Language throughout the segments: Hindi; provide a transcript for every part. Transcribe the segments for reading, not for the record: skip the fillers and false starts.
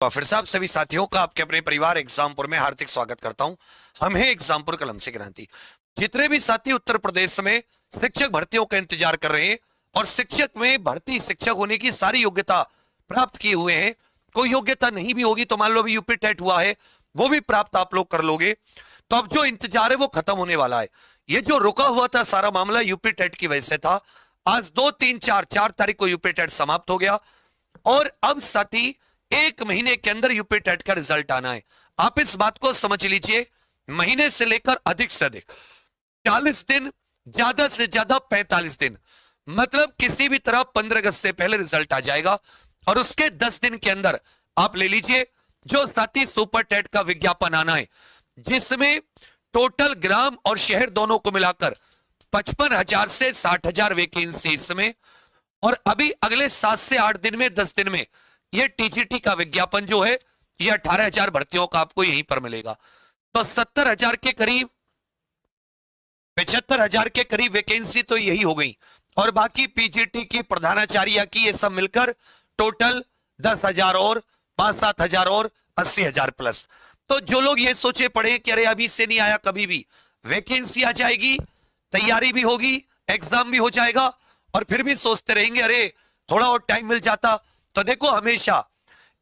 तो फिर से आप सभी साथियों का आपके अपने परिवार एग्जामपुर में हार्दिक स्वागत करता हूं। हम हैं एग्जामपुर कलम से क्रांति। जितने भी साथी उत्तर प्रदेश में शिक्षक भर्तियों का इंतजार कर रहे हैं और शिक्षक में भर्ती शिक्षक होने की सारी योग्यता प्राप्त किए हुए हैं, कोई योग्यता नहीं भी होगी तो मान लो अभी यूपी टेट हुआ है वो भी प्राप्त आप लोग कर लोगे, तो अब जो इंतजार है वो खत्म होने वाला है। ये जो रुका हुआ था सारा मामला यूपी टेट की वजह से था। आज 2 3 4 तारीख को यूपी टेट समाप्त हो गया और अब साथी 1 महीने के अंदर यूपी टेट का रिजल्ट आना है। आप इस बात को समझ लीजिए, महीने से लेकर अधिक से अधिक 40 दिन, ज्यादा से ज्यादा 45 दिन, मतलब किसी भी तरह 15 अगस्त से पहले रिजल्ट आ जाएगा। और उसके 10 दिन के अंदर आप ले लीजिए जो साथी सुपर टेट का विज्ञापन आना है, जिसमें टोटल ग्राम और शहर दोनों को मिलाकर 55,000 से 60,000 वैकेंसी इसमें। और अभी अगले 7 से 8 दिन में 10 दिन में ये टीजीटी का विज्ञापन जो है ये 18,000 भर्तियों का आपको यहीं पर मिलेगा। तो 70,000 के करीब, 75,000 के करीब वैकेंसी तो यही हो गई और बाकी पीजीटी की, प्रधानाचार्य की, ये सब मिलकर टोटल 10,000 और 5-7,000 और 80,000 प्लस। तो जो लोग ये सोचे पड़े कि अरे अभी से नहीं आया, कभी भी वैकेंसी आ जाएगी, तैयारी भी होगी, एग्जाम भी हो जाएगा और फिर भी सोचते रहेंगे अरे थोड़ा और टाइम मिल जाता, तो देखो हमेशा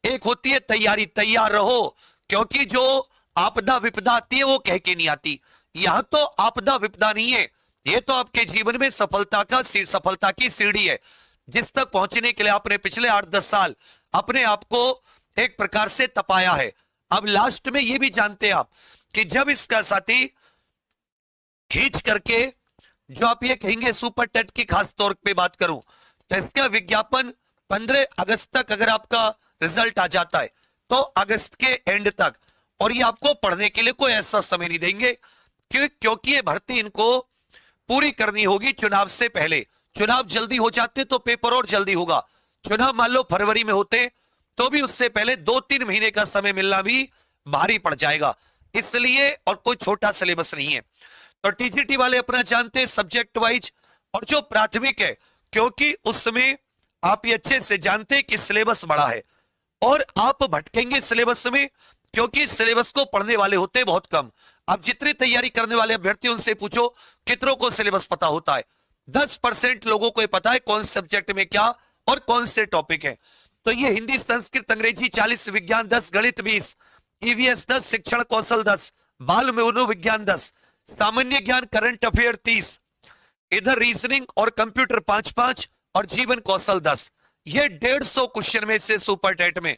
एक होती है तैयारी, तैयार रहो, क्योंकि जो आपदा विपदा आती है वो कह के नहीं आती। यहां तो आपदा विपदा नहीं है, ये तो आपके जीवन में सफलता की सीढ़ी है, जिस तक पहुंचने के लिए आपने पिछले 8-10 साल अपने आप को एक प्रकार से तपाया है। अब लास्ट में ये भी जानते हैं आप कि जब इसका साथी खींच करके, जो आप ये कहेंगे सुपर टेट की खास तौर पे बात करूं, तो इसका विज्ञापन 15 अगस्त तक अगर आपका रिजल्ट आ जाता है तो अगस्त के एंड तक, और ये आपको पढ़ने के लिए कोई ऐसा समय नहीं देंगे क्योंकि ये भर्ती इनको पूरी करनी होगी चुनाव से पहले। चुनाव जल्दी हो जाते तो पेपर और जल्दी होगा, चुनाव मान लो फरवरी में होते तो भी उससे पहले 2-3 महीने का समय मिलना भी भारी पड़ जाएगा, इसलिए। और कोई छोटा सिलेबस नहीं है, तो टीजीटी वाले अपना जानते हैं सब्जेक्ट वाइज और जो प्राथमिक है, क्योंकि उसमें आप ये अच्छे से जानते हैं कि सिलेबस बड़ा है और आप भटकेंगे सिलेबस में, क्योंकि सिलेबस को पढ़ने वाले होते हैं बहुत कम। आप जितनी तैयारी करने वाले अभ्यर्थी उनसे पूछो कितनों को सिलेबस पता होता है। 10% लोगों को पता है कौन सब्जेक्ट में क्या और कौन से टॉपिक है। तो ये हिंदी, संस्कृत, अंग्रेजी 40, विज्ञान 10, गणित 20, ईवीएस 10, शिक्षण कौशल 10, बाल मनोविज्ञान 10, सामान्य ज्ञान करंट अफेयर 30, इधर रीजनिंग और कंप्यूटर 5-5 और जीवन कौशल 10। ये 150 क्वेश्चन में से सुपर टेट में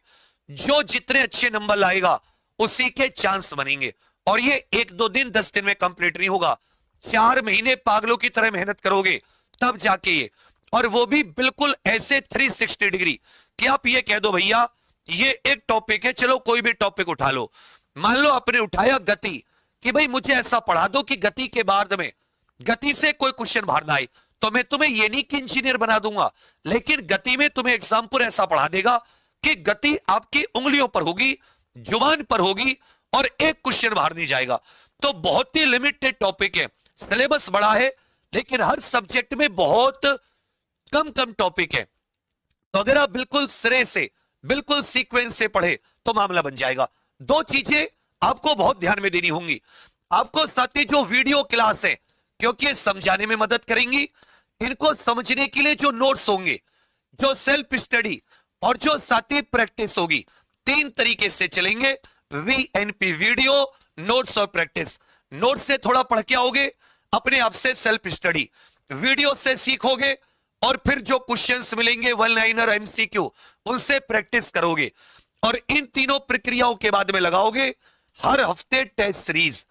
जो जितने अच्छे नंबर लाएगा उसी के चांस बनेंगे। और ये 1-2 दिन 10 दिन में कंप्लीट नहीं होगा, 4 महीने पागलों की तरह मेहनत करोगे तब जाके ये, और वो भी बिल्कुल ऐसे 360 डिग्री कि आप ये कह दो भैया ये एक टॉपिक है, चलो कोई भी टॉपिक उठा लो। मान लो आपने उठाया गति, कि भाई मुझे ऐसा पढ़ा दो कि गति के बाद में गति से कोई क्वेश्चन बाहर आए, तो मैं तुम्हें ये नहीं कि इंजीनियर बना दूंगा, लेकिन गति में तुम्हें एग्जाम्पल ऐसा पढ़ा देगा कि गति आपकी उंगलियों पर होगी, जुबान पर होगी और एक क्वेश्चन बाहर नहीं जाएगा। तो बहुत ही लिमिटेड टॉपिक है, सिलेबस बड़ा है लेकिन हर सब्जेक्ट में बहुत कम कम टॉपिक है। तो अगर आप बिल्कुल सिरे से, बिल्कुल सीक्वेंस से पढ़े तो मामला बन जाएगा। 2 चीजें आपको बहुत ध्यान में देनी होंगी। आपको साथ ही जो वीडियो क्लास है, क्योंकि ये समझाने में मदद करेंगी, इनको समझने के लिए जो नोट्स होंगे, जो सेल्फ स्टडी और जो साथी प्रैक्टिस होगी, 3 तरीके से चलेंगे। वीएनपी, वीडियो, नोट्स और प्रैक्टिस। नोट्स से थोड़ा पढ़ के आओगे, अपने आप से सेल्फ स्टडी, वीडियो से सीखोगे और फिर जो क्वेश्चंस मिलेंगे 1 लाइनर, एमसीक्यू, उनसे प्रैक्टिस करोगे। और इन तीनों प्रक्रियाओं के बाद में लगाओगे हर हफ्ते टेस्ट सीरीज,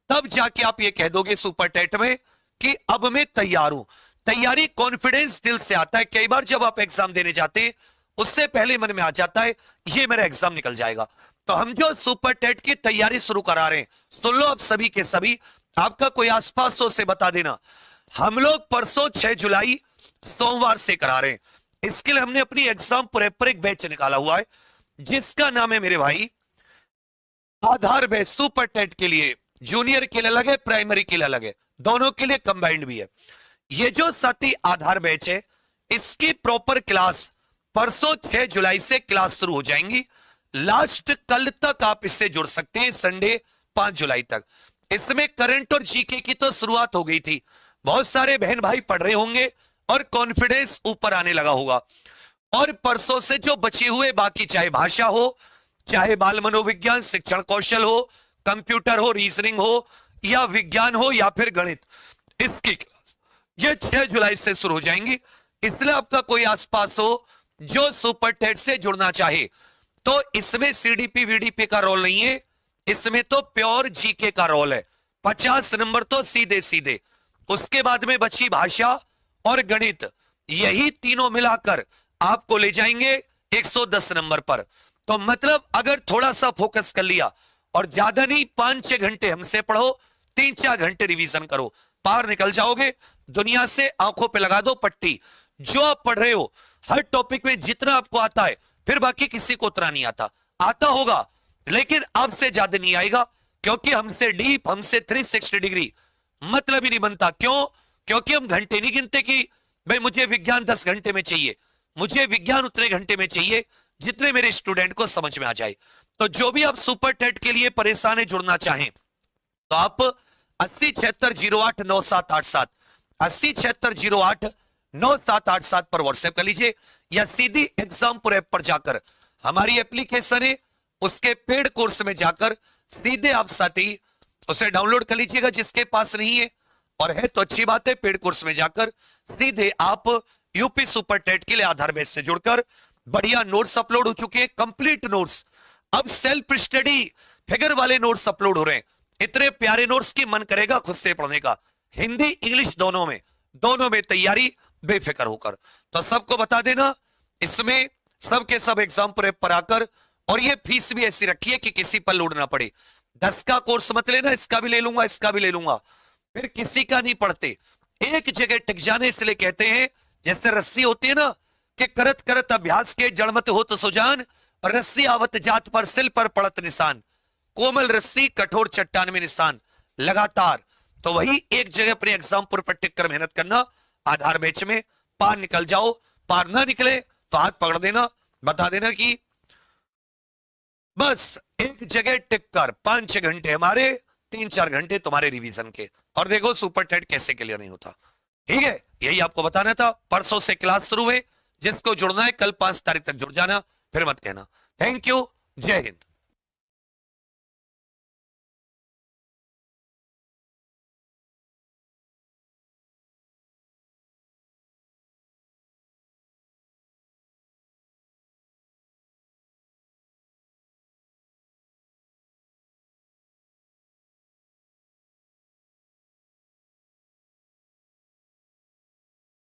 तब जाके आप ये कह दोगे सुपर टेट में कि अब मैं तैयार हूं। तैयारी कॉन्फिडेंस दिल से आता है। कई बार जब आप एग्जाम देने जाते हैं उससे पहले मन में आ जाता है ये मेरा एग्जाम निकल जाएगा। तो हम जो सुपर टेट की तैयारी शुरू करा रहे हैं, सुन लो आप सभी के सभी, आपका कोई आसपास हो से बता देना। हम लोग परसों 6 जुलाई सोमवार से करा रहे हैं। इसके लिए हमने अपनी एग्जाम प्रेप पर एक बैच निकाला हुआ है जिसका नाम है मेरे भाई आधार बैच। सुपर टेट के लिए जूनियर के लिए अलग है, प्राइमरी के लिए अलग है, दोनों के लिए कंबाइंड भी है। ये जो साथी आधार बैच है इसकी प्रॉपर क्लास परसों 6 जुलाई से क्लास शुरू हो जाएंगी। लास्ट कल तक आप इससे जुड़ सकते हैं, संडे 5 जुलाई तक। इसमें करंट और जीके की तो शुरुआत हो गई थी, बहुत सारे बहन भाई पढ़ रहे होंगे और कॉन्फिडेंस ऊपर आने लगा होगा। और परसों से जो बचे हुए बाकी, चाहे भाषा हो, चाहे बाल मनोविज्ञान, शिक्षण कौशल हो, कंप्यूटर हो, रीजनिंग हो, या विज्ञान हो, या फिर गणित, इसकी क्लास ये 6 जुलाई से शुरू हो जाएंगी। इसलिए आपका कोई आसपास हो जो सुपर टेट से जुड़ना चाहे, तो इसमें सीडीपी वीडीपी का रोल नहीं है, इसमें तो प्योर जीके का रोल है। 50 नंबर तो सीधे सीधे। उसके बाद में बची भाषा और गणित, यही तीनों मिलाकर आपको ले जाएंगे 110 नंबर पर। तो मतलब अगर थोड़ा सा फोकस कर लिया और ज्यादा नहीं, 5-6 घंटे हमसे पढ़ो, 3-4 घंटे रिवीजन करो, पार निकल जाओगे। दुनिया से आंखों पे लगा दो पट्टी। जो आप पढ़ रहे हो हर टॉपिक में जितना आपको आता है, फिर बाकी किसी को उतना नहीं आता, आता होगा लेकिन आपसे ज्यादा नहीं आएगा, क्योंकि हमसे डीप, हमसे 360 डिग्री मतलब ही नहीं बनता। क्यों? क्योंकि हम घंटे नहीं गिनते कि भाई मुझे विज्ञान 10 घंटे में चाहिए, मुझे विज्ञान उतने घंटे में चाहिए जितने मेरे स्टूडेंट को समझ में आ जाए। तो जो भी आप सुपर टेट के लिए परेशान है, जुड़ना चाहें, तो आप 8076089787 8076089787 पर व्हाट्सएप कर लीजिए, या सीधी एग्जामपुर ऐप पर जाकर, हमारी एप्लीकेशन है, उसके पेड कोर्स में जाकर सीधे आप साथी उसे डाउनलोड कर लीजिएगा जिसके पास नहीं है, और है तो अच्छी बात है। पेड कोर्स में जाकर सीधे आप यूपी सुपर टेट के लिए आधार बेस से जुड़कर बढ़िया नोट्स अपलोड हो चुके हैं, कंप्लीट नोट्स। अब सेल्फ स्टडी फिगर वाले नोट्स अपलोड हो रहे हैं, इतने प्यारे नोट्स की मन करेगा खुद से पढ़ने का। हिंदी इंग्लिश दोनों में तैयारी बेफिक्र होकर। तो सबको बता देना, इसमें सबके सब एग्जामपुर ऐप पर आकर, और ये फीस भी ऐसी रखी है कि किसी पर लोड ना पड़े। 10 का कोर्स मत लेना, इसका भी ले लूंगा, इसका भी ले लूंगा, फिर किसी का नहीं पढ़ते। एक जगह टिक जाने इसलिए कहते हैं, जैसे रस्सी होती है ना, कि करत करत अभ्यास के जड़मत हो तो सुजान, रस्सी आवत जात पर सिल पर पड़त निशान, कोमल रस्सी कठोर चट्टान में निशान, लगातार। तो वही एक जगह अपने एग्जामपुर पर टिक कर मेहनत करना, आधार बैच में पार निकल जाओ। पार ना निकले तो हाथ पकड़ देना, बता देना कि बस एक जगह टिक कर 5-6 घंटे हमारे, 3-4 घंटे तुम्हारे रिवीजन के, और देखो सुपर टेट कैसे क्लियर नहीं होता। ठीक है, यही आपको बताना था। परसों से क्लास शुरू है, जिसको जुड़ना है कल 5 तारीख तक जुड़ जाना, फिर मत कहना। थैंक यू, जय हिंद।